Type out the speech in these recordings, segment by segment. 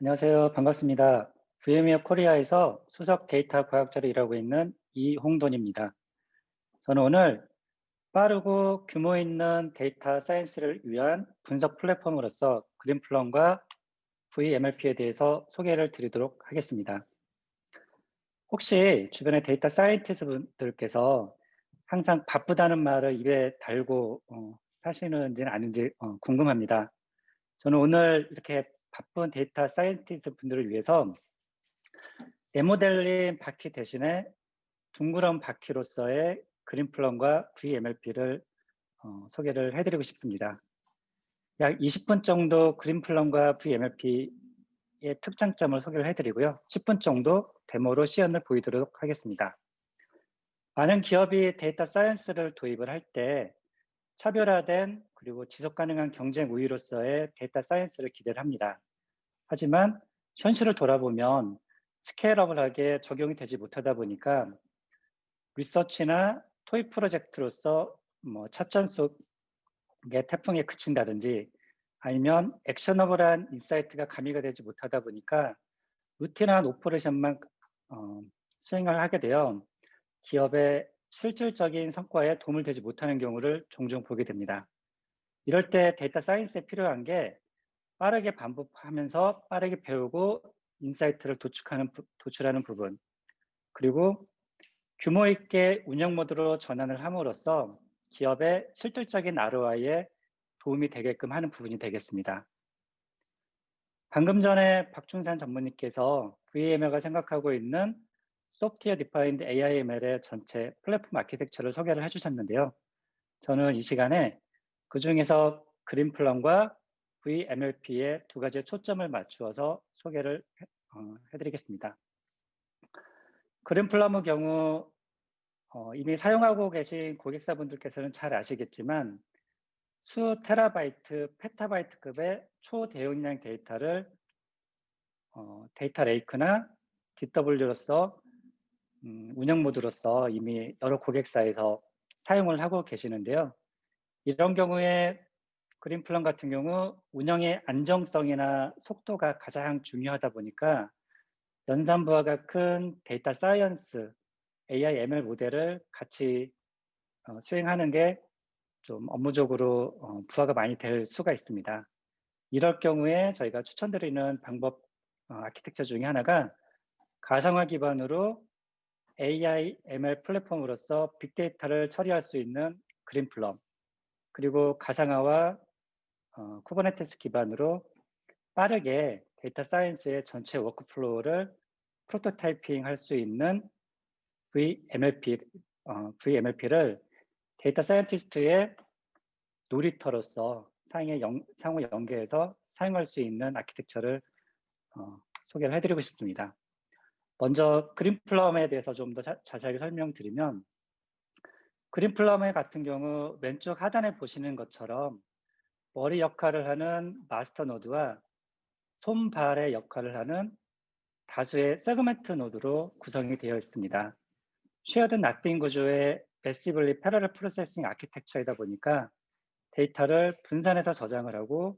안녕하세요. 반갑습니다. VM웨어 코리아에서 수석 데이터 과학자로 일하고 있는 이홍돈입니다. 저는 오늘 빠르고 규모 있는 데이터 사이언스를 위한 분석 플랫폼으로서 그린플럼과 VMLP에 대해서 소개를 드리도록 하겠습니다. 혹시 주변의 데이터 사이언티스트 분들께서 항상 바쁘다는 말을 입에 달고 사시는지는 아닌지 궁금합니다. 저는 오늘 이렇게 바쁜 데이터 사이언티스트 분들을 위해서 네모델링 바퀴 대신에 둥그런 바퀴로서의 그린플럼과 VMLP를 소개를 해드리고 싶습니다. 약 20분 정도 그린플럼과 VMLP의 특장점을 소개를 해드리고요. 10분 정도 데모로 시연을 보이도록 하겠습니다. 많은 기업이 데이터 사이언스를 도입을 할 때 차별화된 그리고 지속 가능한 경쟁 우위로서의 데이터 사이언스를 기대를 합니다. 하지만 현실을 돌아보면 스케일업을하게 적용이 되지 못하다 보니까 리서치나 토익 프로젝트로서 찻잔 속의 태풍에 그친다든지 아니면 액셔너블한 인사이트가 가미가 되지 못하다 보니까 루틴한 오퍼레이션만 수행을 하게 되어 기업의 실질적인 성과에 도움을 되지 못하는 경우를 종종 보게 됩니다. 이럴 때 데이터 사이언스에 필요한 게 빠르게 반복하면서 빠르게 배우고 인사이트를 도출하는 부분, 그리고 규모 있게 운영 모드로 전환을 함으로써 기업의 실질적인 ROI에 도움이 되게끔 하는 부분이 되겠습니다. 방금 전에 박준산 전문님께서 VMW가 생각하고 있는 소프트웨어 디파인드 AIML의 전체 플랫폼 아키텍처를 소개를 해주셨는데요. 저는 이 시간에 그 중에서 그린플럼과 VMLP의 두 가지의 초점을 맞추어서 소개를 해드리겠습니다. 그린플럼의 경우 이미 사용하고 계신 고객사분들께서는 잘 아시겠지만 수 테라바이트, 페타바이트급의 초대용량 데이터를 데이터 레이크나 DW로서 운영 모드로서 이미 여러 고객사에서 사용을 하고 계시는데요. 이런 경우에 그린플럼 같은 경우 운영의 안정성이나 속도가 가장 중요하다 보니까 연산부하가 큰 데이터 사이언스, AI, ML 모델을 같이 수행하는 게 좀 업무적으로 부하가 많이 될 수가 있습니다. 이럴 경우에 저희가 추천드리는 방법 아키텍처 중에 하나가 가상화 기반으로 AI, ML 플랫폼으로서 빅데이터를 처리할 수 있는 그린플럼, 그리고 가상화와 쿠버네티스 기반으로 빠르게 데이터 사이언스의 전체 워크플로우를 프로토타이핑 할 수 있는 VMLP를 데이터 사이언티스트의 놀이터로서 상호 연계해서 사용할 수 있는 아키텍처를 소개를 해드리고 싶습니다. 먼저 그린플럼에 대해서 좀 더 자세하게 설명드리면 그린플럼 같은 경우 왼쪽 하단에 보시는 것처럼 머리 역할을 하는 마스터 노드와 손발의 역할을 하는 다수의 세그멘트 노드로 구성이 되어 있습니다. 쉐어드 낫빙 구조의 매시블리 패러럴 프로세싱 아키텍처이다 보니까 데이터를 분산해서 저장을 하고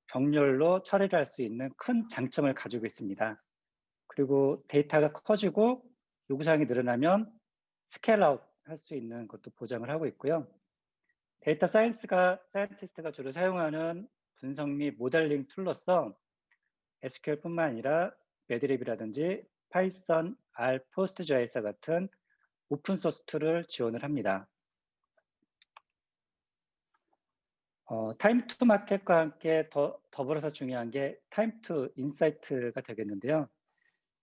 병렬로 처리를 할 수 있는 큰 장점을 가지고 있습니다. 그리고 데이터가 커지고 요구사항이 늘어나면 스케일 아웃 할 수 있는 것도 보장을 하고 있고요. 데이터 사이언티스트가 주로 사용하는 분석 및 모델링 툴로서 SQL뿐만 아니라 매드립이라든지 파이썬, R, 포스트JS 같은 오픈소스 툴을 지원을 합니다. 타임 투 마켓과 함께 더불어서 중요한 게 타임 투 인사이트가 되겠는데요.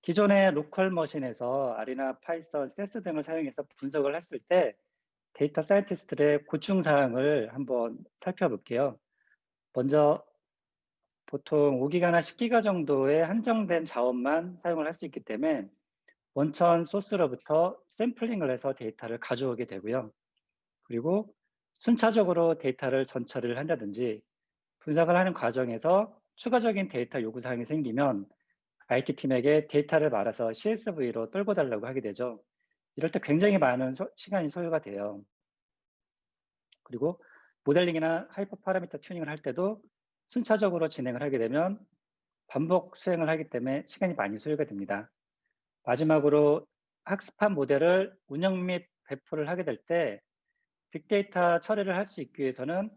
기존의 로컬 머신에서 R이나 파이썬, 세스 등을 사용해서 분석을 했을 때 데이터 사이언티스트들의 고충사항을 한번 살펴볼게요. 먼저 보통 5기가나 10기가 정도의 한정된 자원만 사용을 할 수 있기 때문에 원천 소스로부터 샘플링을 해서 데이터를 가져오게 되고요. 그리고 순차적으로 데이터를 전처리를 한다든지 분석을 하는 과정에서 추가적인 데이터 요구사항이 생기면 IT팀에게 데이터를 말아서 CSV로 떨고 달라고 하게 되죠. 이럴 때 굉장히 많은 시간이 소요가 돼요. 그리고 모델링이나 하이퍼 파라미터 튜닝을 할 때도 순차적으로 진행을 하게 되면 반복 수행을 하기 때문에 시간이 많이 소요가 됩니다. 마지막으로 학습한 모델을 운영 및 배포를 하게 될 때 빅데이터 처리를 할 수 있기 위해서는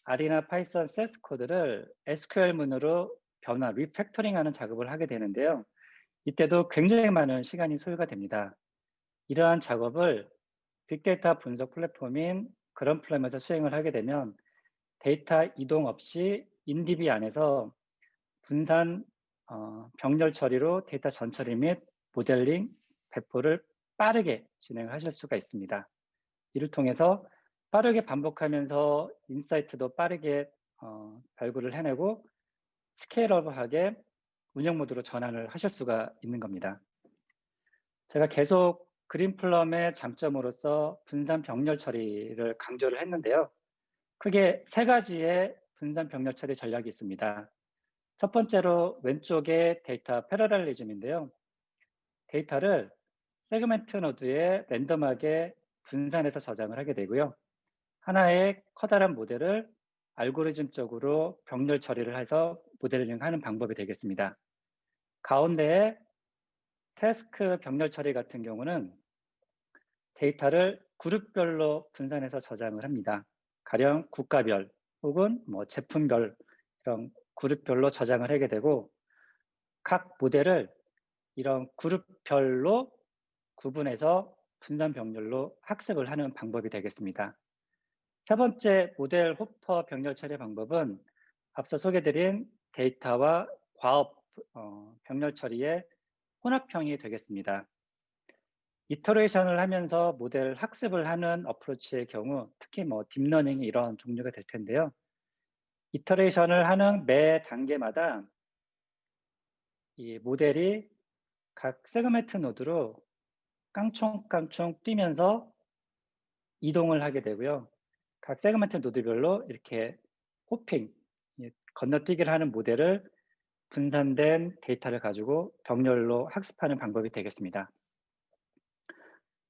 R이나 파이썬 세스 코드를 SQL문으로 변화, 리팩토링하는 작업을 하게 되는데요. 이때도 굉장히 많은 시간이 소요가 됩니다. 이러한 작업을 빅데이터 분석 플랫폼인 그런플럼에서 수행을 하게 되면 데이터 이동 없이 인디비 안에서 분산 병렬 처리로 데이터 전처리 및 모델링, 배포를 빠르게 진행하실 수가 있습니다. 이를 통해서 빠르게 반복하면서 인사이트도 빠르게 발굴을 해내고 스케일업하게 운영 모드로 전환을 하실 수가 있는 겁니다. 제가 계속 그린플럼의 장점으로서 분산 병렬 처리를 강조를 했는데요. 크게 세 가지의 분산 병렬 처리 전략이 있습니다. 첫 번째로 왼쪽에 데이터 패러렐리즘인데요. 데이터를 세그멘트 노드에 랜덤하게 분산해서 저장을 하게 되고요. 하나의 커다란 모델을 알고리즘적으로 병렬 처리를 해서 모델링하는 방법이 되겠습니다. 가운데에 태스크 병렬 처리 같은 경우는 데이터를 그룹별로 분산해서 저장을 합니다. 가령 국가별 혹은 제품별 이런 그룹별로 저장을 하게 되고 각 모델을 이런 그룹별로 구분해서 분산 병렬로 학습을 하는 방법이 되겠습니다. 세 번째 모델 호퍼 병렬 처리 방법은 앞서 소개드린 데이터와 과업 병렬 처리의 혼합형이 되겠습니다. 이터레이션을 하면서 모델 학습을 하는 어프로치의 경우 특히 딥러닝이 이런 종류가 될 텐데요. 이터레이션을 하는 매 단계마다 이 모델이 각 세그멘트 노드로 깡총깡총 뛰면서 이동을 하게 되고요. 각 세그멘트 노드별로 이렇게 호핑, 건너뛰기를 하는 모델을 분산된 데이터를 가지고 병렬로 학습하는 방법이 되겠습니다.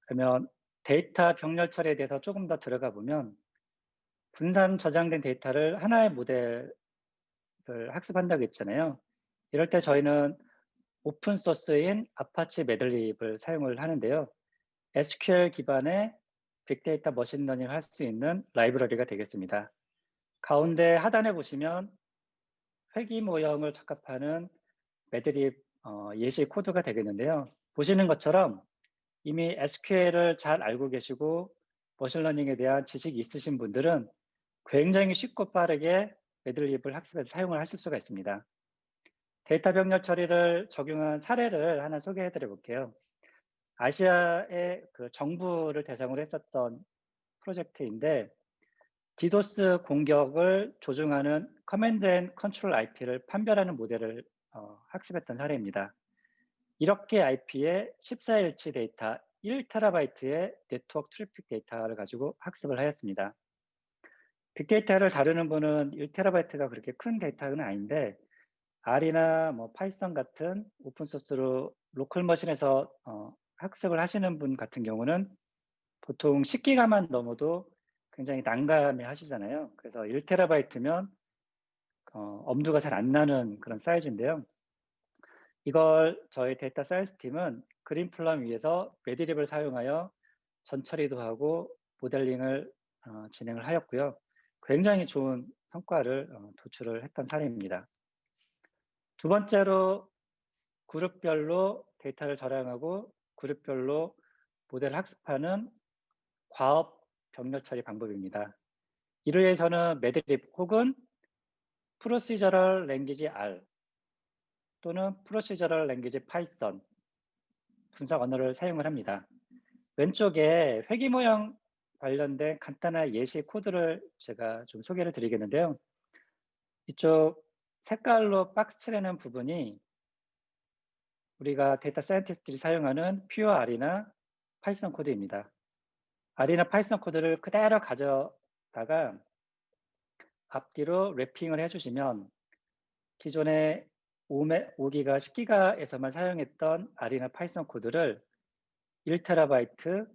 그러면 데이터 병렬 처리에 대해서 조금 더 들어가 보면 분산 저장된 데이터를 하나의 모델을 학습한다고 했잖아요. 이럴 때 저희는 오픈 소스인 아파치 매들립을 사용을 하는데요. SQL 기반의 빅데이터 머신러닝을 할 수 있는 라이브러리가 되겠습니다. 가운데 하단에 보시면 회귀 모형을 적합하는 매드립 예시 코드가 되겠는데요. 보시는 것처럼 이미 SQL을 잘 알고 계시고 머신러닝에 대한 지식이 있으신 분들은 굉장히 쉽고 빠르게 매드립을 학습해서 사용을 하실 수가 있습니다. 데이터 병렬 처리를 적용한 사례를 하나 소개해 드려 볼게요. 아시아의 그 정부를 대상으로 했었던 프로젝트인데 디도스 공격을 조종하는 커맨드 앤 컨트롤 IP를 판별하는 모델을 학습했던 사례입니다. 이렇게 IP에 14일치 데이터 1TB의 네트워크 트래픽 데이터를 가지고 학습을 하였습니다. 빅데이터를 다루는 분은 1TB가 그렇게 큰 데이터는 아닌데 R이나 파이썬 같은 오픈소스로 로컬 머신에서 학습을 하시는 분 같은 경우는 보통 10기가만 넘어도 굉장히 난감해 하시잖아요. 그래서 1TB면 엄두가 잘 안 나는 그런 사이즈인데요. 이걸 저희 데이터 사이언스 팀은 그린플럼 위에서 매드립을 사용하여 전처리도 하고 모델링을 진행을 하였고요. 굉장히 좋은 성과를 도출을 했던 사례입니다. 두 번째로 그룹별로 데이터를 저장하고 그룹별로 모델 학습하는 과업 병렬 처리 방법입니다. 이를 위해서는 매드립 혹은 프로시저럴 랭귀지 R 또는 프로시저럴 랭귀지 파이썬 분석 언어를 사용을 합니다. 왼쪽에 회귀 모형 관련된 간단한 예시 코드를 제가 좀 소개를 드리겠는데요. 이쪽 색깔로 박스 칠해놓은 부분이 우리가 데이터 사이언티스트들이 사용하는 퓨어 R이나 파이썬 코드입니다. R이나 파이썬 코드를 그대로 가져다가 앞뒤로 랩핑을 해주시면 기존에 5기가, 10기가에서만 사용했던 R이나 파이썬 코드를 1TB,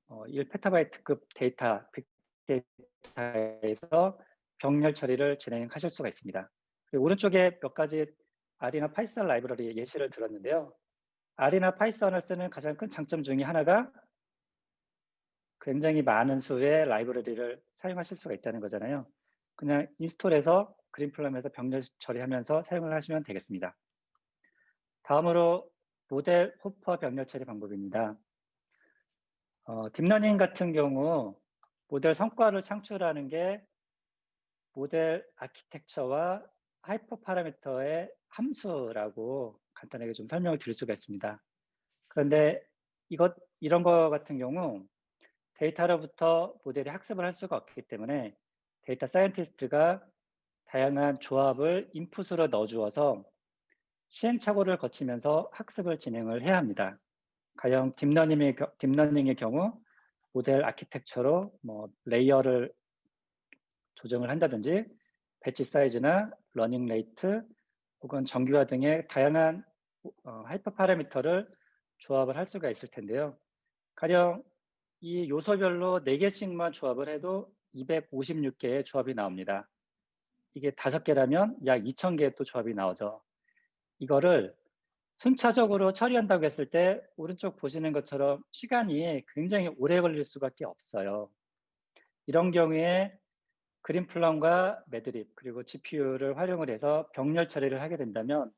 1PB급 데이터, 빅데이터에서 병렬 처리를 진행하실 수가 있습니다. 그리고 오른쪽에 몇 가지 R이나 파이썬 라이브러리 예시를 들었는데요. R이나 파이썬을 쓰는 가장 큰 장점 중에 하나가 굉장히 많은 수의 라이브러리를 사용하실 수가 있다는 거잖아요. 그냥 인스톨해서 그린플럼에서 병렬 처리하면서 사용을 하시면 되겠습니다. 다음으로 모델 호퍼 병렬 처리 방법입니다. 딥러닝 같은 경우 모델 성과를 창출하는 게 모델 아키텍처와 하이퍼 파라미터의 함수라고 간단하게 좀 설명을 드릴 수가 있습니다. 그런데 이런 거 같은 경우 데이터로부터 모델이 학습을 할 수가 없기 때문에 데이터 사이언티스트가 다양한 조합을 인풋으로 넣어 주어서 시행착오를 거치면서 학습을 진행을 해야 합니다. 가령 딥러닝의 경우 모델 아키텍처로 뭐 레이어를 조정을 한다든지 배치 사이즈나 러닝 레이트 혹은 정규화 등의 다양한 하이퍼 파라미터를 조합을 할 수가 있을 텐데요. 가령 이 요소별로 4개씩만 조합을 해도 256개의 조합이 나옵니다. 이게 5개라면 약 2000개의 또 조합이 나오죠. 이거를 순차적으로 처리한다고 했을 때 오른쪽 보시는 것처럼 시간이 굉장히 오래 걸릴 수밖에 없어요. 이런 경우에 그린플럼과 매드립 그리고 GPU를 활용을 해서 병렬 처리를 하게 된다면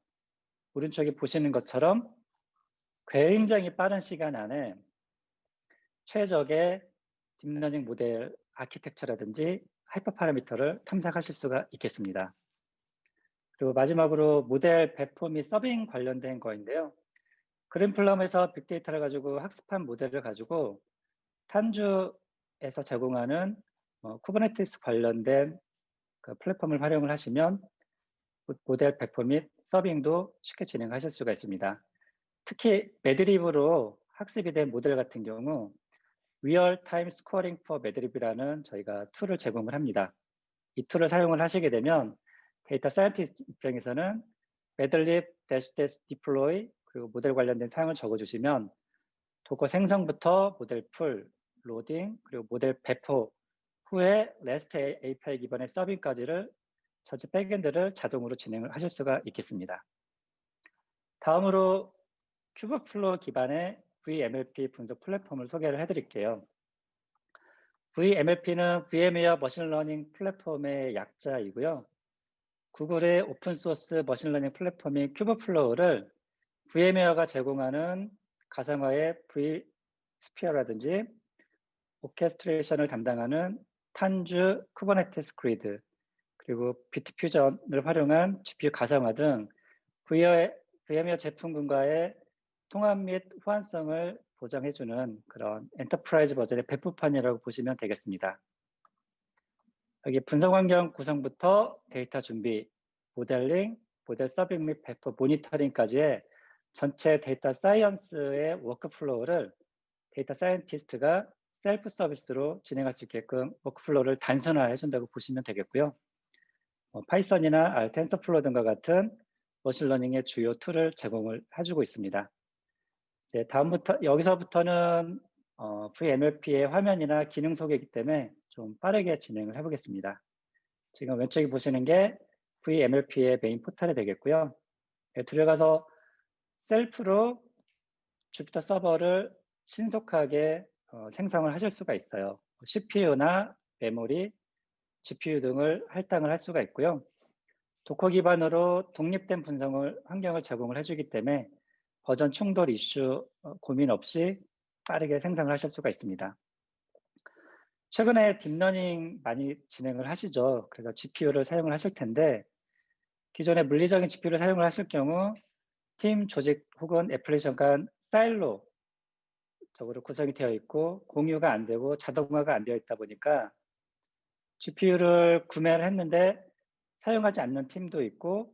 오른쪽에 보시는 것처럼 굉장히 빠른 시간 안에 최적의 딥러닝 모델 아키텍처라든지 하이퍼 파라미터를 탐색하실 수가 있겠습니다. 그리고 마지막으로 모델 배포 및 서빙 관련된 거인데요. 그린플럼에서 빅데이터를 가지고 학습한 모델을 가지고 탄주에서 제공하는 쿠버네티스 관련된 그 플랫폼을 활용을 하시면 모델 배포 및 서빙도 쉽게 진행하실 수가 있습니다. 특히 매드립으로 학습이 된 모델 같은 경우 리얼 타임 스코어링 포 매드립이라는 저희가 툴을 제공을 합니다. 이 툴을 사용을 하시게 되면 데이터 사이언티스트 입장에서는 매드립 대시 디플로이 그리고 모델 관련된 사항을 적어주시면 도커 생성부터 모델 풀, 로딩, 그리고 모델 배포 후에 REST API 기반의 서빙까지를 전체 백엔드를 자동으로 진행을 하실 수가 있겠습니다. 다음으로 큐브플로우 기반의 VMLP 분석 플랫폼을 소개를 해드릴게요. VMLP는 VM웨어 머신러닝 플랫폼의 약자이고요. 구글의 오픈소스 머신러닝 플랫폼인 큐브플로우를 VM웨어가 제공하는 가상화의 vSphere라든지 오케스트레이션을 담당하는 탄주 쿠버네티스 그리드 그리고 비트퓨전을 활용한 GPU 가상화 등 VM웨어 제품군과의 통합 및 호환성을 보장해주는 그런 엔터프라이즈 버전의 배포판이라고 보시면 되겠습니다. 여기 분석 환경 구성부터 데이터 준비, 모델링, 모델 서빙 및 배포 모니터링까지의 전체 데이터 사이언스의 워크플로우를 데이터 사이언티스트가 셀프 서비스로 진행할 수 있게끔 워크플로우를 단순화해 준다고 보시면 되겠고요. 파이썬이나 R 텐서플로우 등과 같은 머신러닝의 주요 툴을 제공을 해주고 있습니다. 이제 여기서부터는 VMLP의 화면이나 기능 소개이기 때문에 좀 빠르게 진행을 해보겠습니다. 지금 왼쪽에 보시는 게 VMLP의 메인 포털이 되겠고요. 들어가서 셀프로 주피터 서버를 신속하게 생성을 하실 수가 있어요. CPU나 메모리, GPU 등을 할당을 할 수가 있고요. 도커 기반으로 독립된 환경을 제공을 해주기 때문에 버전 충돌 이슈 고민 없이 빠르게 생성을 하실 수가 있습니다. 최근에 딥러닝 많이 진행을 하시죠. 그래서 GPU를 사용을 하실 텐데 기존의 물리적인 GPU를 사용을 하실 경우 팀, 조직 혹은 애플리케이션 간 사일로 적으로 구성이 되어 있고 공유가 안 되고 자동화가 안 되어 있다 보니까 GPU를 구매를 했는데 사용하지 않는 팀도 있고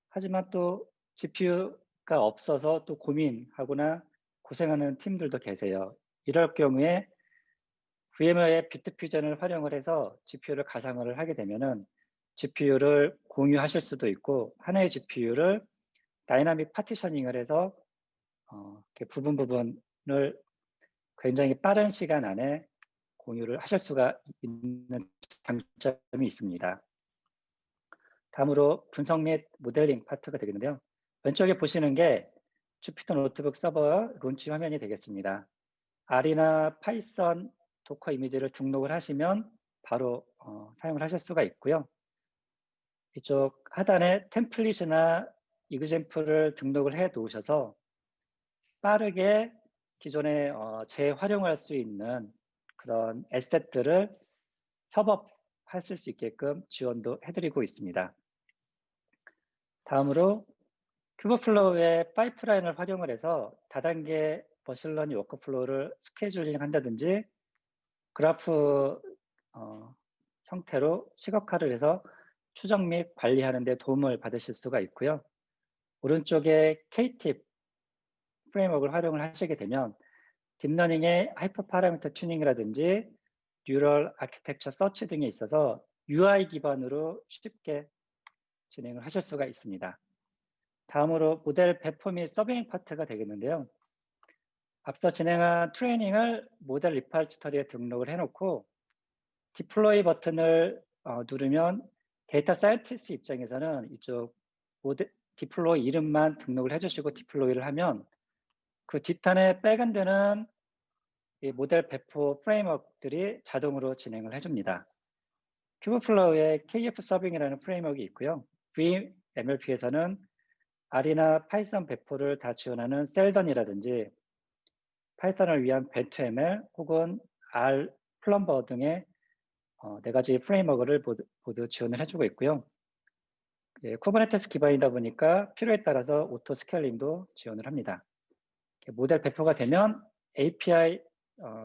하지만 또 GPU가 없어서 또 고민하거나 고생하는 팀들도 계세요. 이럴 경우에 VMware의 비트퓨전을 활용을 해서 GPU를 가상화를 하게 되면은 GPU를 공유하실 수도 있고 하나의 GPU를 다이나믹 파티셔닝을 해서 이렇게 부분을 굉장히 빠른 시간 안에 공유를 하실 수가 있는 장점이 있습니다. 다음으로 분석 및 모델링 파트가 되겠는데요. 왼쪽에 보시는 게 주피터 노트북 서버 론치 화면이 되겠습니다. R이나 파이썬 도커 이미지를 등록을 하시면 바로 사용을 하실 수가 있고요. 이쪽 하단에 템플릿이나 이그젬플을 등록을 해 놓으셔서 빠르게 기존에 재활용할 수 있는 그런 에셋들을 협업하실 수 있게끔 지원도 해드리고 있습니다. 다음으로 큐버플로우의 파이프라인을 활용을 해서 다단계 머신러닝 워크플로우를 스케줄링 한다든지 그래프 형태로 시각화를 해서 추적 및 관리하는 데 도움을 받으실 수가 있고요. 오른쪽에 KTIP 프레임워크를 활용을 하시게 되면 딥러닝의 하이퍼 파라미터 튜닝이라든지 뉴럴 아키텍처 서치 등에 있어서 UI 기반으로 쉽게 진행을 하실 수가 있습니다. 다음으로 모델 배포 및 서빙 파트가 되겠는데요. 앞서 진행한 트레이닝을 모델 리파지터리에 등록을 해놓고 디플로이 버튼을 누르면 데이터 사이언티스트 입장에서는 이쪽 모델 디플로이 이름만 등록을 해주시고 디플로이를 하면 그 뒷단에 백엔드는 이 모델 배포 프레임워크들이 자동으로 진행을 해줍니다. 큐브플로우에 KF 서빙이라는 프레임워크가 있고요. VMLP에서는 R이나 파이썬 배포를 다 지원하는 셀던이라든지 파이썬을 위한 벤투ML 혹은 R 플럼버 등의 4가지 프레임워크를 모두 지원을 해주고 있고요. 예, 쿠버네티스 기반이다 보니까 필요에 따라서 오토 스케일링도 지원을 합니다. 모델 배포가 되면 API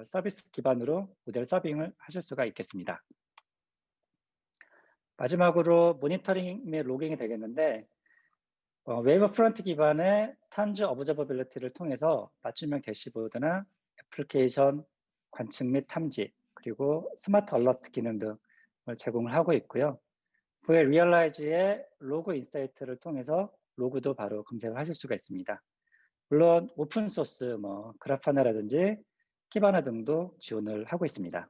서비스 기반으로 모델 서빙을 하실 수가 있겠습니다. 마지막으로 모니터링 및 로깅이 되겠는데 웨이브 프론트 기반의 탄즈 어브저버빌리티를 통해서 맞춤형 대시보드나 애플리케이션 관측 및 탐지 그리고 스마트 얼러트 기능 등을 제공을 하고 있고요. 그의 리얼라이즈의 로그 인사이트를 통해서 로그도 바로 검색을 하실 수가 있습니다. 물론 오픈소스 그래파나라든지 키바나 등도 지원을 하고 있습니다.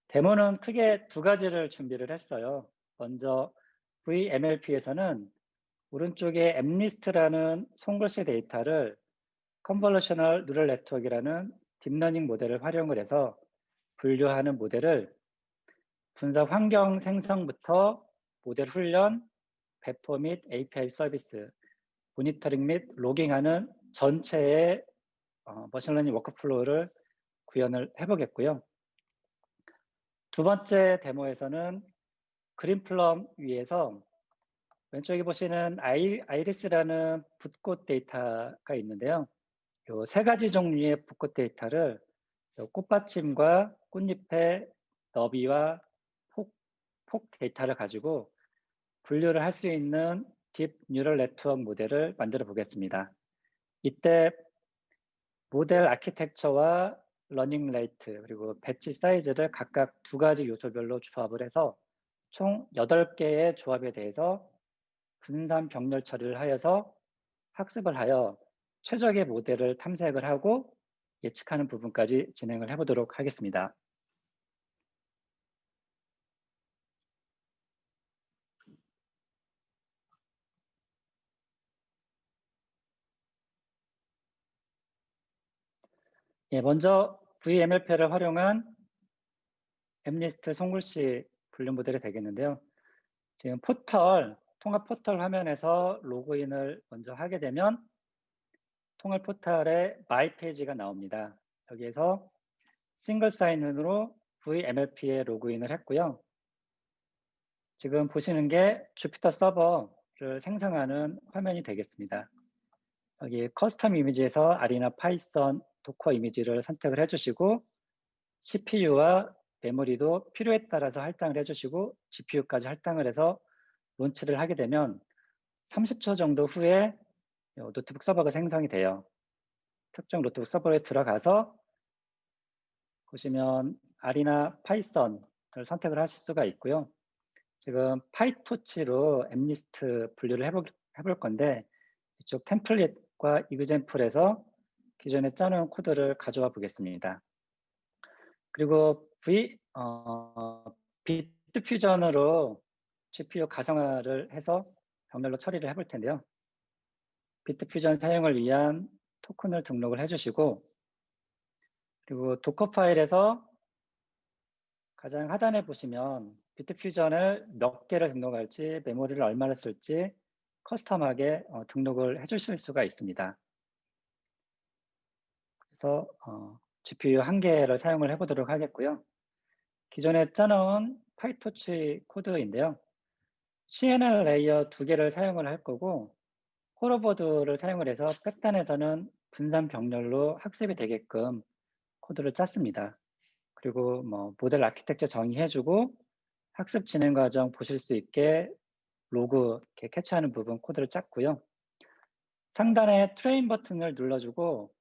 데모는 크게 2가지를 준비를 했어요. 먼저 VMLP에서는 오른쪽에 엠리스트라는 손글씨 데이터를 컨볼루셔널 뉴럴 네트워크라는 딥러닝 모델을 활용을 해서 분류하는 모델을 분석 환경 생성부터 모델 훈련, 배포 및 API 서비스, 모니터링 및 로깅하는 전체의 머신러닝 워크플로우를 구현을 해보겠고요. 2번째 데모에서는 그린플럼 위에서 왼쪽에 보시는 아이리스라는 붓꽃 데이터가 있는데요. 이 3가지 종류의 붓꽃 데이터를 꽃받침과 꽃잎의 너비와 폭 데이터를 가지고 분류를 할 수 있는 딥 뉴럴 네트워크 모델을 만들어 보겠습니다. 이때 모델 아키텍처와 러닝 레이트 그리고 배치 사이즈를 각각 2가지 요소별로 조합을 해서 총 8개의 조합에 대해서 분산 병렬 처리를 하여서 학습을 하여 최적의 모델을 탐색을 하고 예측하는 부분까지 진행을 해보도록 하겠습니다. 예, 먼저 VMLP를 활용한 엠리스트 송글씨 분류 모델이 되겠는데요. 지금 통합 포털 화면에서 로그인을 먼저 하게 되면 통합 포털에 마이 페이지가 나옵니다. 여기에서 싱글 사인인으로 VMLP에 로그인을 했고요. 지금 보시는 게 주피터 서버를 생성하는 화면이 되겠습니다. 여기 커스텀 이미지에서 R이나 파이썬, 도커 이미지를 선택을 해주시고 CPU와 메모리도 필요에 따라서 할당을 해주시고 GPU까지 할당을 해서 론치를 하게 되면 30초 정도 후에 노트북 서버가 생성이 돼요. 특정 노트북 서버에 들어가서 보시면 R이나 파이썬을 선택을 하실 수가 있고요. 지금 파이토치로 엠리스트 분류를 해볼 건데 이쪽 템플릿과 이그젬플에서 기존에 짜놓은 코드를 가져와 보겠습니다. 그리고 비트 퓨전으로 GPU 가상화를 해서 병렬로 처리를 해볼 텐데요. 비트퓨전 사용을 위한 토큰을 등록을 해주시고, 그리고 도커 파일에서 가장 하단에 보시면 비트퓨전을 몇 개를 등록할지, 메모리를 얼마나 쓸지 커스텀하게 등록을 해주실 수가 있습니다. 그래서 GPU 한 개를 사용을 해보도록 하겠고요. 기존에 짜놓은 파이토치 코드인데요. CNN 레이어 2개를 사용을 할 거고, 호러버드를 사용을 해서 백단에서는 분산 병렬로 학습이 되게끔 코드를 짰습니다. 그리고 모델 아키텍처 정의해주고 학습 진행 과정 보실 수 있게 로그 이렇게 캐치하는 부분 코드를 짰고요. 상단에 트레인 버튼을 눌러주고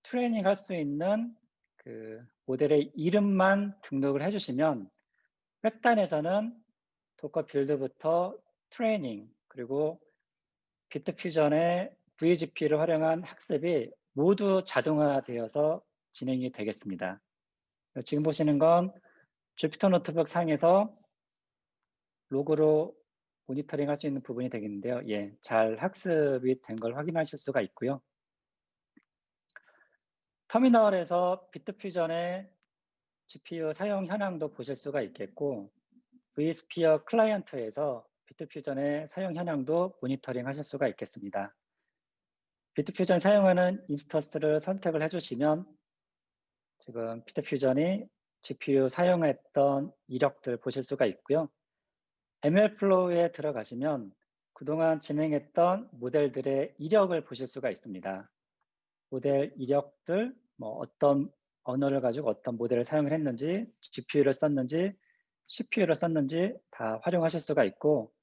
트레이닝 할 수 있는 그 모델의 이름만 등록을 해주시면 백단에서는 도커 빌드부터 트레이닝 그리고 비트퓨전의 VGP를 활용한 학습이 모두 자동화되어서 진행이 되겠습니다. 지금 보시는 건 주피터 노트북 상에서 로그로 모니터링 할 수 있는 부분이 되겠는데요. 예, 잘 학습이 된 걸 확인하실 수가 있고요. 터미널에서 비트퓨전의 GPU 사용 현황도 보실 수가 있겠고, vSphere 클라이언트에서 비트퓨전의 사용 현황도 모니터링 하실 수가 있겠습니다. 비트퓨전 사용하는 인스턴스를 선택을 해주시면 지금 비트퓨전이 GPU 사용했던 이력들 보실 수가 있고요. MLflow에 들어가시면 그동안 진행했던 모델들의 이력을 보실 수가 있습니다. 모델 이력들, 어떤 언어를 가지고 어떤 모델을 사용을 했는지, GPU를 썼는지, CPU를 썼는지 다 활용하실 수가 있고,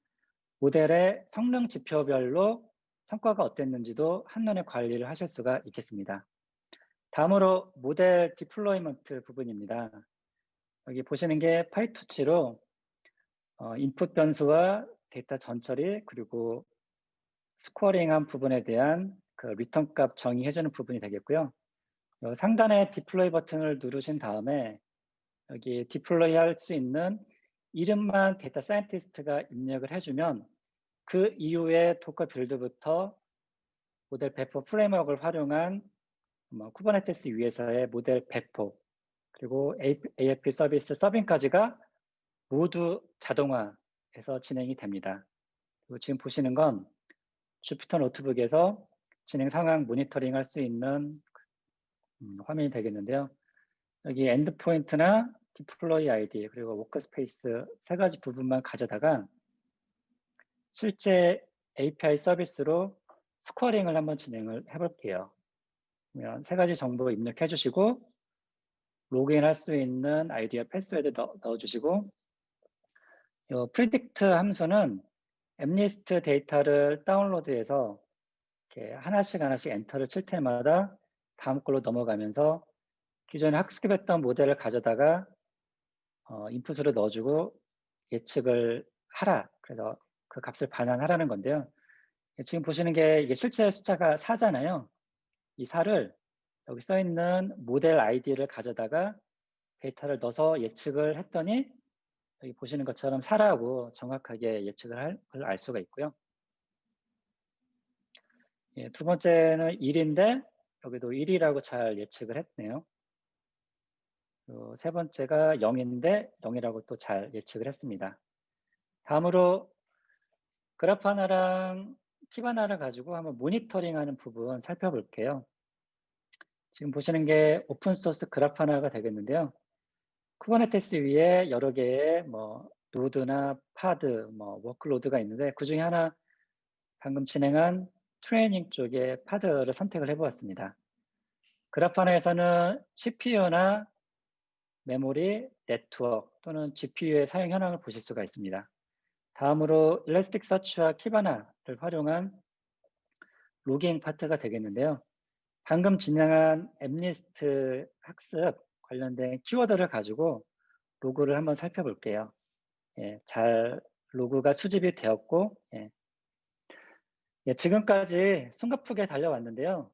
모델의 성능 지표별로 성과가 어땠는지도 한눈에 관리를 하실 수가 있겠습니다. 다음으로 모델 디플로이먼트 부분입니다. 여기 보시는 게 파이토치로 인풋 변수와 데이터 전처리 그리고 스코어링한 부분에 대한 그 리턴 값 정의해주는 부분이 되겠고요. 상단에 디플로이 버튼을 누르신 다음에 여기 디플로이 할 수 있는 이름만 데이터 사이언티스트가 입력을 해주면 그 이후에 도커 빌드부터 모델 배포 프레임워크를 활용한 쿠버네티스 위에서의 모델 배포 그리고 AFP 서비스 서빙까지가 모두 자동화해서 진행이 됩니다. 그리고 지금 보시는 건 주피터 노트북에서 진행 상황 모니터링 할 수 있는 화면이 되겠는데요. 여기 엔드포인트나 디플로이 아이디 그리고 워크스페이스 세 가지 부분만 가져다가 실제 API 서비스로 스코어링을 한번 진행을 해볼게요. 그러면 세 가지 정보 입력해 주시고 로그인 할 수 있는 아이디와 패스워드 넣어주시고 이 predict 함수는 앱리스트 데이터를 다운로드해서 이렇게 하나씩 엔터를 칠 때마다 다음 걸로 넘어가면서 기존에 학습했던 모델을 가져다가 인풋으로 넣어주고 예측을 하라. 그래서 그 값을 반환하라는 건데요. 지금 보시는 게 이게 실제 숫자가 4잖아요. 이 4를 여기 써 있는 모델 아이디를 가져다가 데이터를 넣어서 예측을 했더니 여기 보시는 것처럼 4라고 정확하게 예측을 할 걸 알 수가 있고요. 예, 두 번째는 1인데 여기도 1이라고 잘 예측을 했네요. 세 번째가 0인데 0이라고 또 잘 예측을 했습니다. 다음으로 그래프 하나랑 팁 하나를 가지고 한번 모니터링하는 부분 살펴볼게요. 지금 보시는 게 오픈소스 그래프 하나가 되겠는데요. 쿠버네티스 위에 여러 개의 노드나 파드, 워크로드가 있는데 그 중에 하나 방금 진행한 트레이닝 쪽에 파드를 선택을 해보았습니다. 그래프 하나에서는 CPU나 메모리, 네트워크 또는 GPU의 사용 현황을 보실 수가 있습니다. 다음으로 일라스틱 서치와 키바나를 활용한 로깅 파트가 되겠는데요. 방금 진행한 앱리스트 학습 관련된 키워드를 가지고 로그를 한번 살펴볼게요. 예, 잘 로그가 수집이 되었고 지금까지 숨가쁘게 달려왔는데요.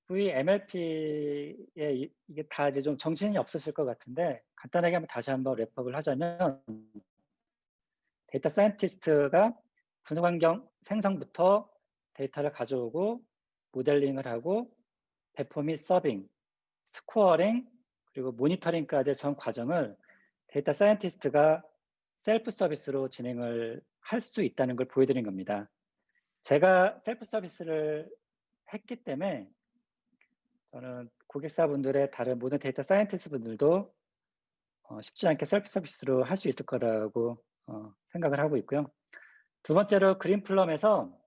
VMLP에 이게 다 이제 좀 정신이 없으실 것 같은데 간단하게 한번 다시 한번 랩업을 하자면 데이터 사이언티스트가 분석 환경 생성부터 데이터를 가져오고 모델링을 하고 배포 및 서빙, 스코어링, 그리고 모니터링까지의 전 과정을 데이터 사이언티스트가 셀프 서비스로 진행을 할 수 있다는 걸 보여드린 겁니다. 제가 셀프 서비스를 했기 때문에 저는 고객사분들의 다른 모든 데이터 사이언티스트 분들도 쉽지 않게 셀프 서비스로 할 수 있을 거라고 생각을 하고 있고요. 두 번째로 그린플럼에서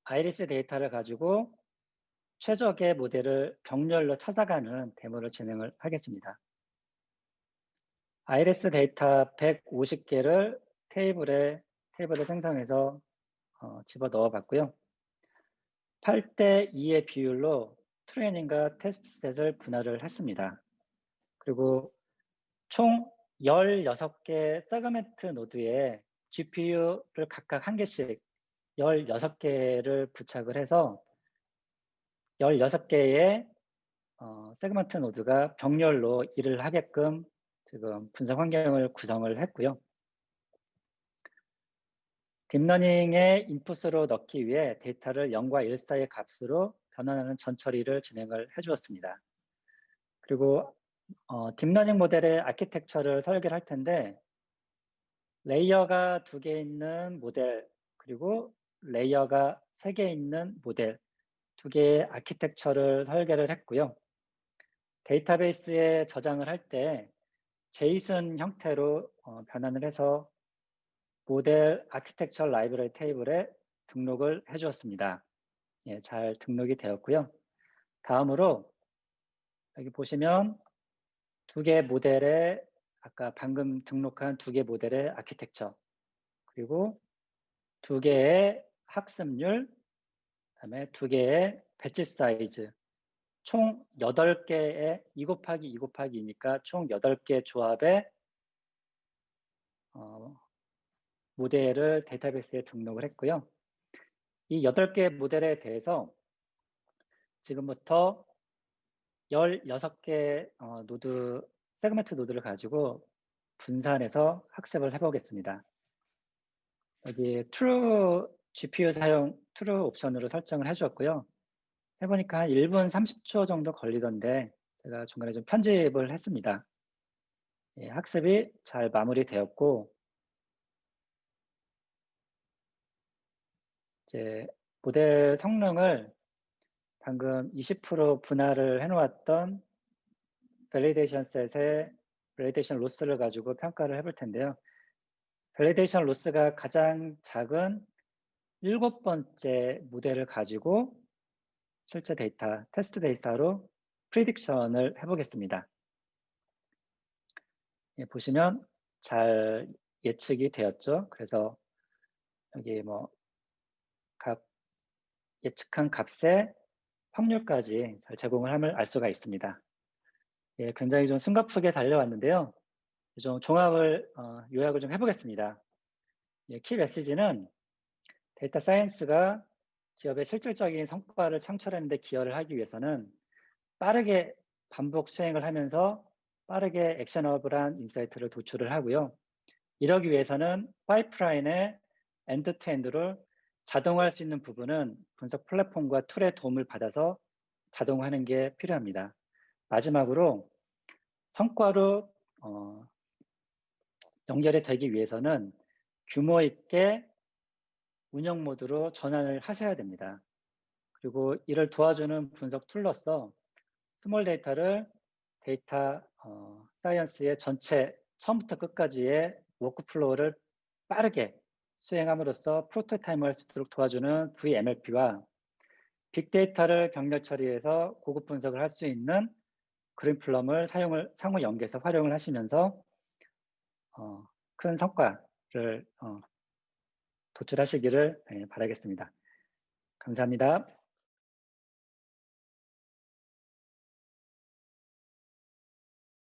아이리스 데이터를 가지고 최적의 모델을 병렬로 찾아가는 데모를 진행을 하겠습니다. 아이리스 데이터 150개를 테이블에 생성해서 집어넣어 봤고요. 8:2의 비율로 트레이닝과 테스트 셋을 분할을 했습니다. 그리고 총 16개 세그멘트 노드에 GPU를 각각 한 개씩 16개를 부착을 해서 16개의 세그먼트 노드가 병렬로 일을 하게끔 지금 분석 환경을 구성을 했고요. 딥러닝의 인풋으로 넣기 위해 데이터를 0과 1 사이의 값으로 변환하는 전처리를 진행을 해 주었습니다. 그리고 딥러닝 모델의 아키텍처를 설계를 할 텐데 레이어가 2개 있는 모델, 그리고 레이어가 3개 있는 모델, 2개의 아키텍처를 설계를 했고요. 데이터베이스에 저장을 할 때 제이슨 형태로 변환을 해서 모델 아키텍처 라이브러리 테이블에 등록을 해 주었습니다. 예, 잘 등록이 되었고요. 다음으로 여기 보시면 2개 모델의 아까 방금 등록한 2개 모델의 아키텍처, 그리고 2개의 학습률, 그다음에 2개의 배치 사이즈, 총 8개의 2 곱하기 2 곱하기 2니까 총 8개 조합의 모델을 데이터베이스에 등록을 했고요. 이 8개 모델에 대해서 지금부터 16개 노드, 세그멘트 노드를 가지고 분산해서 학습을 해보겠습니다. 여기 true GPU 사용 true 옵션으로 설정을 해주었고요. 해보니까 한 1분 30초 정도 걸리던데 제가 중간에 좀 편집을 했습니다. 예, 학습이 잘 마무리되었고 이제 모델 성능을 방금 20% 분할을 해놓았던 밸리데이션 셋의 밸리데이션 로스를 가지고 평가를 해볼 텐데요. 밸리데이션 로스가 가장 작은 7번째 모델을 가지고 실제 데이터, 테스트 데이터로 프리딕션을 해보겠습니다. 예, 보시면 잘 예측이 되었죠. 그래서 여기 뭐 예측한 값의 확률까지 잘 제공을 함을 알 수가 있습니다. 예, 굉장히 좀 숨가쁘게 달려왔는데요. 좀 종합을 요약을 좀 해보겠습니다. 예, 키 메시지는 데이터 사이언스가 기업의 실질적인 성과를 창출하는 데 기여를 하기 위해서는 빠르게 반복 수행을 하면서 빠르게 액셔너블한 인사이트를 도출을 하고요. 이러기 위해서는 파이프라인의 엔드-투-엔드를 자동화할 수 있는 부분은 분석 플랫폼과 툴의 도움을 받아서 자동화하는 게 필요합니다. 마지막으로 성과로 연결이 되기 위해서는 규모 있게 운영 모드로 전환을 하셔야 됩니다. 그리고 이를 도와주는 분석 툴로서 스몰 데이터를 데이터 사이언스의 전체 처음부터 끝까지의 워크플로우를 빠르게 수행함으로써 프로토타임을 할 수 있도록 도와주는 VMLP와 빅데이터를 병렬 처리해서 고급 분석을 할 수 있는 그린플럼을 상호 연계해서 활용을 하시면서 큰 성과를 도출하시기를 바라겠습니다. 감사합니다.